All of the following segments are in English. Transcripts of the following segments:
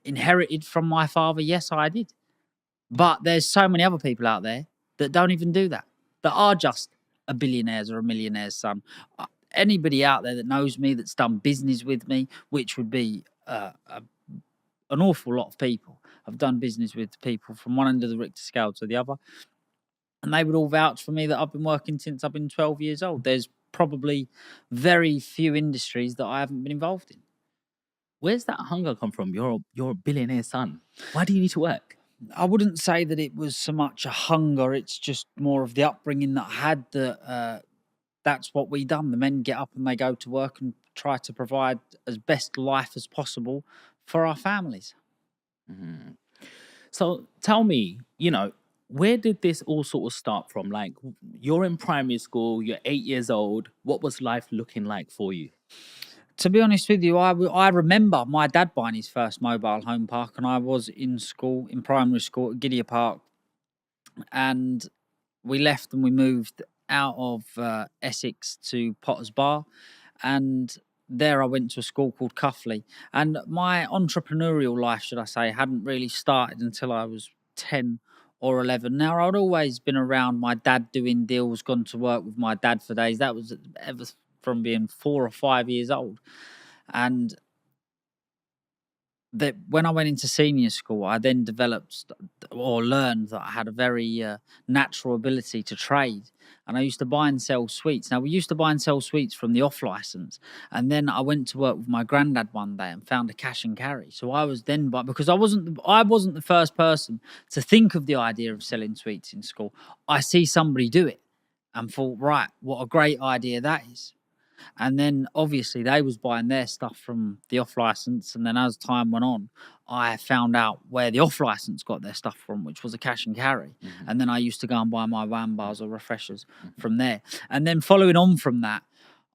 inherited from my father? Yes, I did. But there's so many other people out there that don't even do that, that are just a billionaire's or a millionaire's son. Anybody out there that knows me, that's done business with me, which would be an awful lot of people. I've done business with people from one end of the Richter scale to the other, and they would all vouch for me that I've been working since I've been 12 years old. There's probably very few industries that I haven't been involved in. Where's that hunger come from? You're a billionaire son. Why do you need to work? I wouldn't say that it was so much a hunger. It's just more of the upbringing that I had. That that's what we done. The men get up and they go to work and try to provide as best life as possible for our families. Mm-hmm. So tell me, where did this all sort of start from? Like, you're in primary school, you're 8 years old. What was life looking like for you? To be honest with you, I remember my dad buying his first mobile home park, and I was in school, in primary school at Gideon Park, and we left and we moved out of Essex to Potter's Bar, and there I went to a school called Cuffley. And my entrepreneurial life, should I say, hadn't really started until I was 10 or 11. Now, I'd always been around my dad doing deals, gone to work with my dad for days. That was ever from being 4 or 5 years old. And that when I went into senior school, I then developed or learned that I had a very natural ability to trade. And I used to buy and sell sweets. Now, we used to buy and sell sweets from the off license. And then I went to work with my granddad one day and found a cash and carry. So I was then, because I wasn't the first person to think of the idea of selling sweets in school. I see somebody do it and thought, right, what a great idea that is. And then obviously they was buying their stuff from the off license. And then as time went on, I found out where the off license got their stuff from, which was a cash and carry. Mm-hmm. And then I used to go and buy my wham bars or refreshers from there. And then following on from that,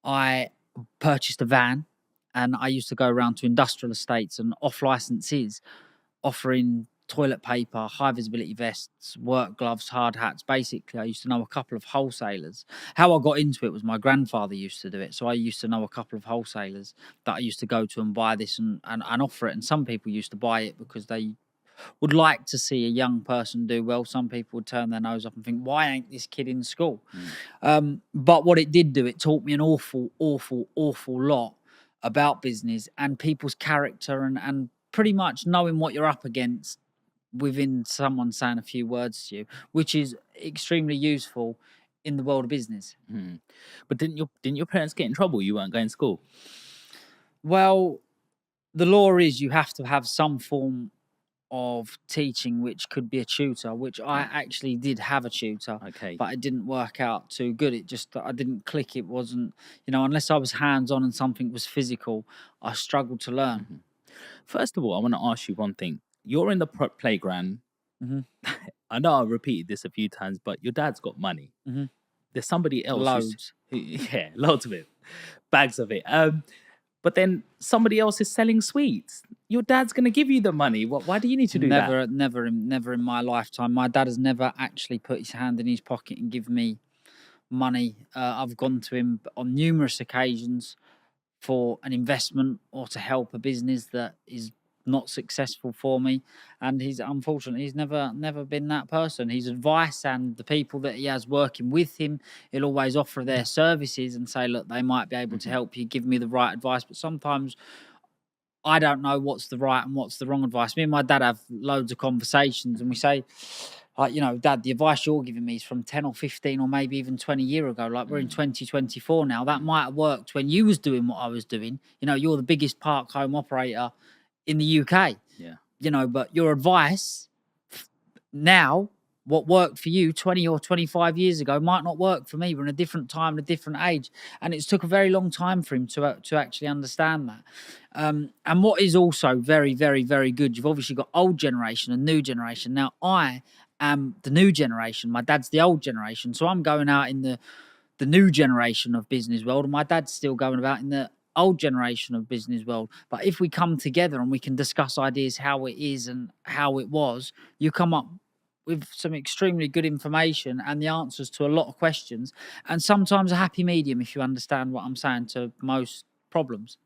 I purchased a van, and I used to go around to industrial estates and off licenses offering toilet paper, high visibility vests, work gloves, hard hats. Basically, I used to know a couple of wholesalers. How I got into it was my grandfather used to do it. So I used to know a couple of wholesalers that I used to go to and buy this and offer it. And some people used to buy it because they would like to see a young person do well. Some people would turn their nose up and think, why ain't this kid in school? But what it did do, it taught me an awful, awful, awful lot about business and people's character and pretty much knowing what you're up against within someone saying a few words to you, which is extremely useful in the world of business. But didn't your parents get in trouble? You weren't going to school? Well, the law is you have to have some form of teaching, which could be a tutor, which I actually did have a tutor. Okay. But it didn't work out too good. It just, I didn't click. It wasn't, unless I was hands-on and something was physical, I struggled to learn. Mm-hmm. First of all, I want to ask you one thing. You're in the playground. Mm-hmm. I know I've repeated this a few times, but your dad's got money. Mm-hmm. There's somebody else. Loads. Loads of it. Bags of it. But then somebody else is selling sweets. Your dad's going to give you the money. Why do you need to do that? Never in my lifetime. My dad has never actually put his hand in his pocket and give me money. I've gone to him on numerous occasions for an investment or to help a business that is not successful for me, and he's never been that person. His advice and the people that he has working with him, he'll always offer their services and say, look, they might be able to help you, give me the right advice. But sometimes I don't know what's the right and what's the wrong advice. Me and my dad have loads of conversations, and we say, like, Dad, the advice you're giving me is from 10 or 15 or maybe even 20 years ago. Like, we're in 2024 now. That might have worked when you was doing what I was doing. You're the biggest park home operator in the UK. Yeah. But your advice now, what worked for you 20 or 25 years ago might not work for me. We're in a different time, a different age. And it's took a very long time for him to actually understand that. And what is also very, very, very good, you've obviously got old generation and new generation. Now, I am the new generation. My dad's the old generation. So I'm going out in the new generation of business world, and my dad's still going about in the old generation of business world. But if we come together and we can discuss ideas, how it is and how it was, you come up with some extremely good information and the answers to a lot of questions, and sometimes a happy medium, if you understand what I'm saying, to most problems.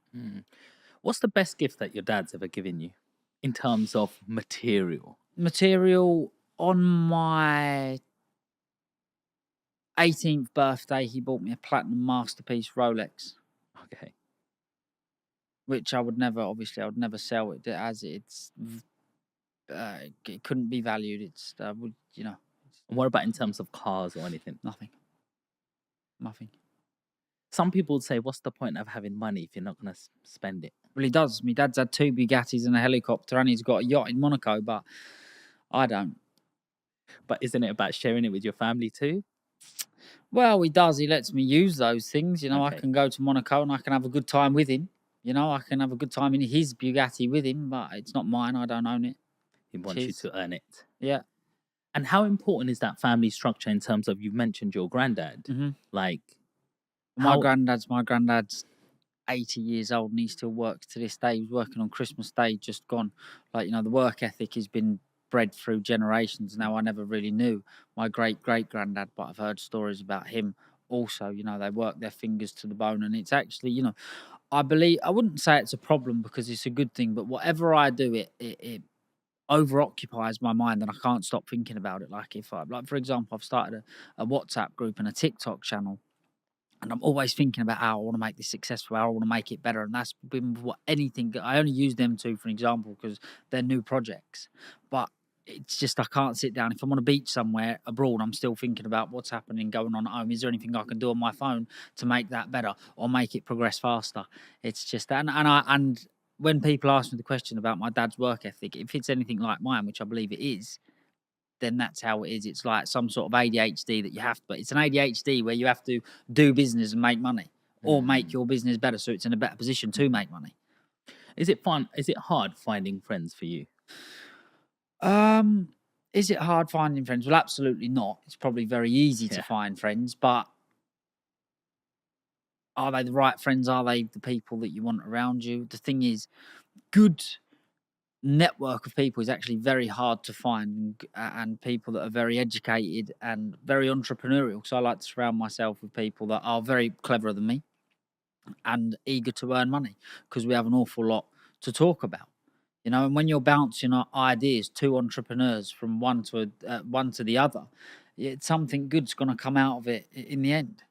What's the best gift that your dad's ever given you? in terms of material? Material on my 18th birthday, he bought me a platinum masterpiece Rolex, Okay. which I would never, obviously, I would never sell it as it couldn't be valued. It's, And what about in terms of cars or anything? nothing, nothing. Some people would say, what's the point of having money if you're not going to spend it? Well, he does. My dad's had 2 Bugattis and a helicopter, and he's got a yacht in Monaco, but I don't. But isn't it about sharing it with your family too? Well, he does. He lets me use those things. I Okay. can go to Monaco and I can have a good time with him. I can have a good time in his Bugatti with him, but it's not mine. I don't own it. He It's wants you his. to earn it. Yeah. And how important is that family structure in terms of, you mentioned your granddad? hmm Like, My how, granddad's 80 years old and he still works to this day. He was working on Christmas Day, just gone. The work ethic has been bred through generations. Now, I never really knew my great granddad, but I've heard stories about him also. They work their fingers to the bone, and it's actually, I wouldn't say it's a problem because it's a good thing, but whatever I do, it over occupies my mind and I can't stop thinking about it. Like, for example, I've started a WhatsApp group and a TikTok channel, and I'm always thinking about how I want to make this successful, how I want to make it better. And that's been what anything. I only use them two for an example because they're new projects. But it's just I can't sit down. If I'm on a beach somewhere abroad, I'm still thinking about what's happening going on at home. Is there anything I can do on my phone to make that better or make it progress faster? It's just and when people ask me the question about my dad's work ethic, if it's anything like mine, which I believe it is, then that's how it is. It's like some sort of ADHD that you have to, but it's an ADHD where you have to do business and make money or make your business better so it's in a better position to make money. is it fun? Is it hard finding friends for you? Is it hard finding friends? Well, absolutely not. It's probably very easy to Yeah. find friends, but are they the right friends? Are they the people that you want around you? The thing is, good network of people is actually very hard to find, and people that are very educated and very entrepreneurial. So I like to surround myself with people that are very cleverer than me and eager to earn money because we have an awful lot to talk about. And when you're bouncing ideas to entrepreneurs from one to the other, something good's going to come out of it in the end.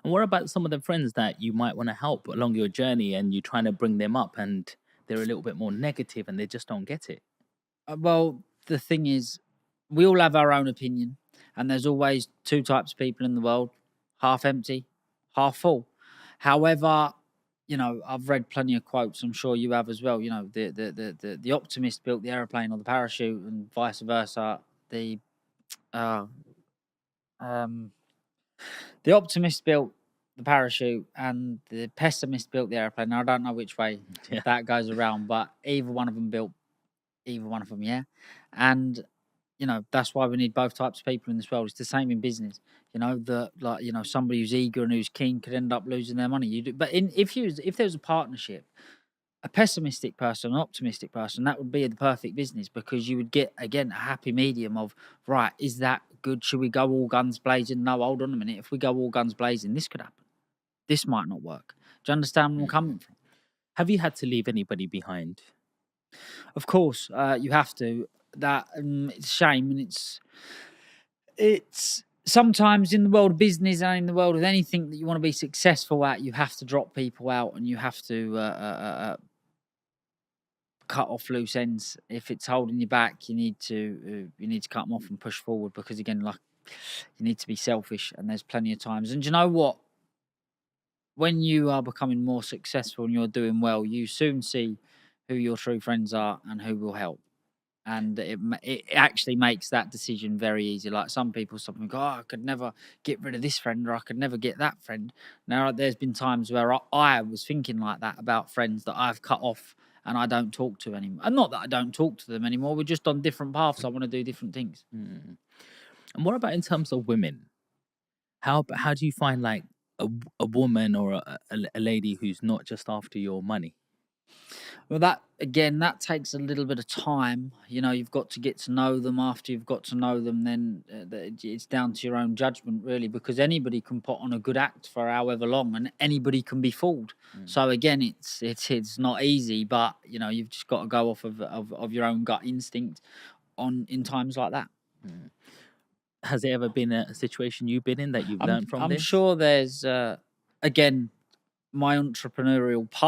And what about some of the friends that you might want to help along your journey and you're trying to bring them up and they're a little bit more negative and they just don't get it? Well, the thing is, we all have our own opinion, and there's always two types of people in the world: half empty, half full. However, I've read plenty of quotes. I'm sure you have as well. The optimist built the aeroplane or the parachute, and vice versa. The uh, um, the optimist built the parachute, and the pessimist built the aeroplane. Now, I don't know which way Yeah. that goes around, but either one of them built either one of them, yeah. And that's why we need both types of people in this world. It's the same in business. Somebody who's eager and who's keen could end up losing their money. But if there was a partnership, a pessimistic person, an optimistic person, that would be the perfect business because you would get again a happy medium of right. Is that good? Should we go all guns blazing? No, hold on a minute. If we go all guns blazing, this could happen. This might not work. Do you understand where I'm coming from? Have you had to leave anybody behind? Of course, you have to. That it's a shame, and it's sometimes in the world of business and in the world of anything that you want to be successful at, you have to drop people out and you have to cut off loose ends. If it's holding you back, you need to cut them off and push forward because again, like you need to be selfish. And there's plenty of times. And do you know what? When you are becoming more successful and you're doing well, you soon see who your true friends are and who will help. And it actually makes that decision very easy. Like some people stop and go, "Oh, I could never get rid of this friend, or I could never get that friend." Now, there's been times where I was thinking like that about friends that I've cut off and I don't talk to anymore. And not that I don't talk to them anymore. We're just on different paths. I want to do different things. Mm. And what about in terms of women? How do you find like a woman or a lady who's not just after your money? Well, that takes a little bit of time. You've got to get to know them. After you've got to know them, then it's down to your own judgment, really, because anybody can put on a good act for however long, and anybody can be fooled. So again, it's not easy, but you've just got to go off of your own gut instinct in times like that. Has there ever been a situation you've been in that you've learned from I'm this? sure there's again my entrepreneurial